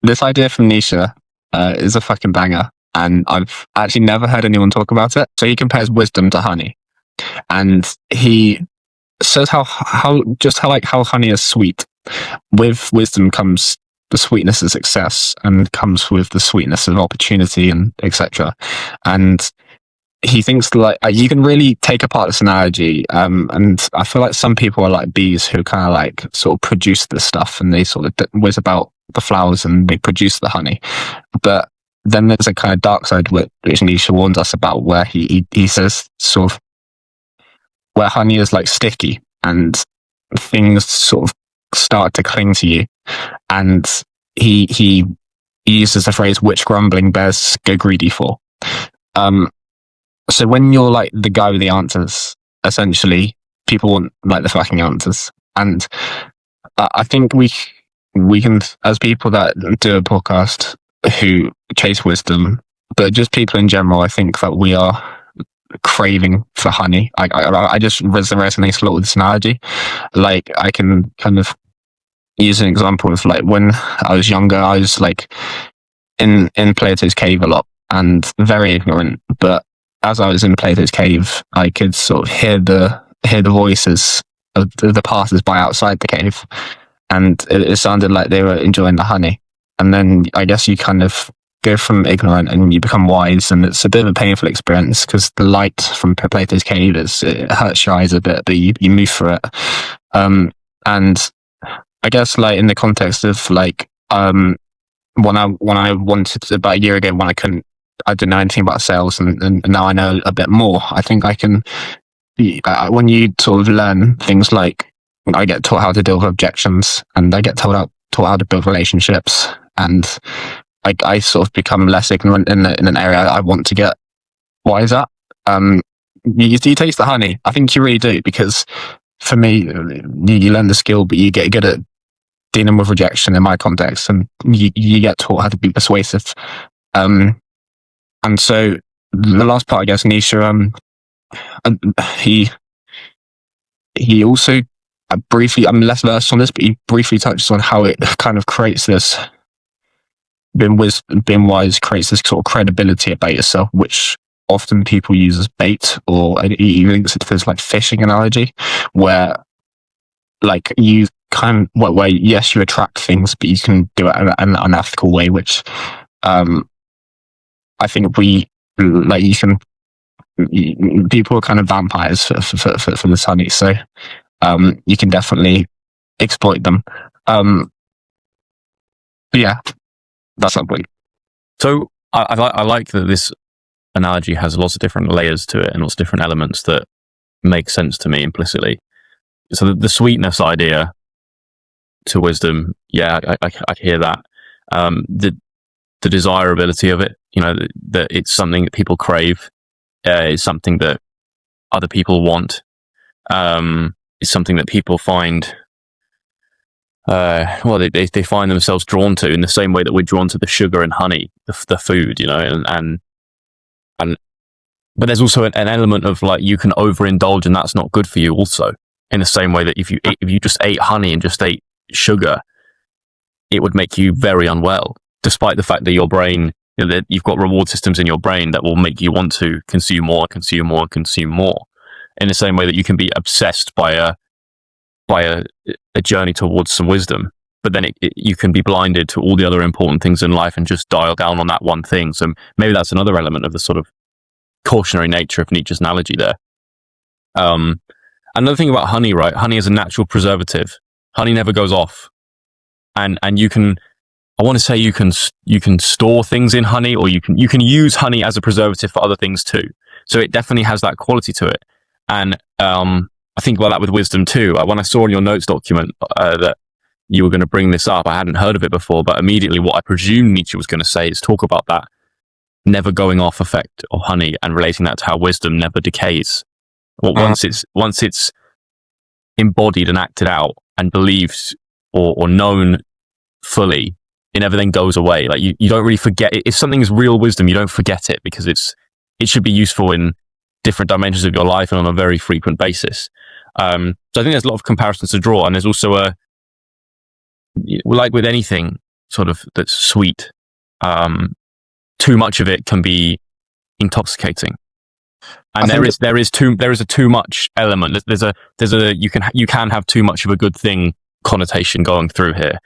this idea from Nietzsche is a fucking banger, and I've actually never heard anyone talk about it. So he compares wisdom to honey, and he says how honey is sweet. With wisdom comes the sweetness of success, and comes with the sweetness of opportunity, and etc. And he thinks like you can really take apart this analogy, and I feel like some people are like bees who kind of like sort of produce this stuff, and they sort of whiz about the flowers and they produce the honey. But then there's a kind of dark side which Nietzsche warns us about, where he says sort of where honey is like sticky and things sort of start to cling to you, and he uses the phrase "which grumbling bears go greedy for." So when you're like the guy with the answers, essentially, people want like the fucking answers. And I think we can, as people that do a podcast who chase wisdom, but just people in general, I think that we are craving for honey. I just resonate a lot with this analogy. Like I can kind of use an example of like when I was younger, I was like in Plato's cave a lot and very ignorant, but as I was in Plato's cave, I could sort of hear the voices of the passers-by outside the cave, and it sounded like they were enjoying the honey. And then I guess you kind of go from ignorant and you become wise, and it's a bit of a painful experience because the light from Plato's cave it hurts your eyes a bit, but you move through it. And I guess like in the context of like when I wanted about a year ago when I didn't know anything about sales, and now I know a bit more. I think I can, when you sort of learn things like, I get taught how to deal with objections, and I get taught how to build relationships, and I sort of become less ignorant in an area I want to get wise at. You taste the honey. I think you really do, because for me, you learn the skill, but you get good at dealing with rejection in my context, and you get taught how to be persuasive. And so the last part, I guess, Nietzsche, he also briefly, I'm less versed on this, but he briefly touches on how it kind of creates this, being wise creates this sort of credibility about yourself, which often people use as bait, or he links it to this like fishing analogy, where like you where yes, you attract things, but you can do it in an unethical way, which I think people are kind of vampires for this honey, so you can definitely exploit them. Yeah, that's something. So I like that this analogy has lots of different layers to it and lots of different elements that make sense to me implicitly. So the sweetness idea to wisdom, yeah, I hear that. The desirability of it, that it's something that people crave, it's something that other people want, it's something that people find, they find themselves drawn to in the same way that we're drawn to the sugar and honey, the food, but there's also an element of like you can overindulge and that's not good for you also, in the same way that if you just ate honey and just ate sugar, it would make you very unwell, despite the fact that your brain, that you've got reward systems in your brain that will make you want to consume more, in the same way that you can be obsessed by a journey towards some wisdom, but then you can be blinded to all the other important things in life and just dial down on that one thing. So maybe that's another element of the sort of cautionary nature of Nietzsche's analogy there. Another thing about honey, right? Honey is a natural preservative. Honey never goes off, and you can. I want to say you can store things in honey, or you can use honey as a preservative for other things too. So it definitely has that quality to it. And I think about that with wisdom too. When I saw in your notes document that you were going to bring this up, I hadn't heard of it before, but immediately what I presume Nietzsche was going to say is talk about that never going off effect of honey and relating that to how wisdom never decays. Well, once it's embodied and acted out and believed or known fully, it never then goes away. Like you don't really forget it. If something is real wisdom, you don't forget it, because it should be useful in different dimensions of your life and on a very frequent basis. So I think there's a lot of comparisons to draw, and there's also like with anything, that's sweet. Too much of it can be intoxicating. And there is a too much element. You can have too much of a good thing connotation going through here.